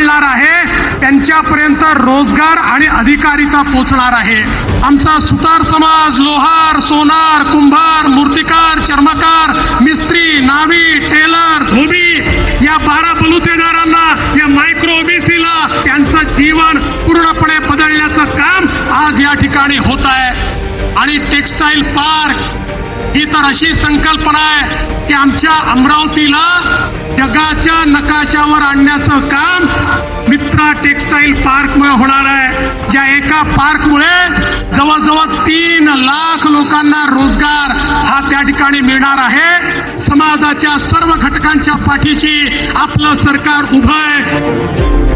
मिळणार आहे त्यांच्यापर्यंत रोजगार आणि अधिकारिता पोहोचणार आहे। आमचा सुतार समाज लोहार, सोनार, कुंभार, मूर्तिकार, चर्मकार, मिस्त्री, नावी, टेलर, धोबी या 12 बलुतेदारांना, या मायक्रो ओबीसीला त्यांचं जीवन पूर्णपणे बदलण्याचं काम आज या ठिकाणी होत आहे। आणि टेक्सटाईल पार्क ही तर अशी संकल्पना आहे की आमच्या अमरावतीला जगाच्या नकाशावर आणण्याचं काम मित्रा टेक्सटाईल पार्कमुळे होणार आहे। ज्या एका पार्कमुळे जवळजवळ 3 लाख लोकांना रोजगार हा त्या ठिकाणी मिळणार आहे। समाजाच्या सर्व घटकांच्या पाठीशी आपलं सरकार उभं आहे।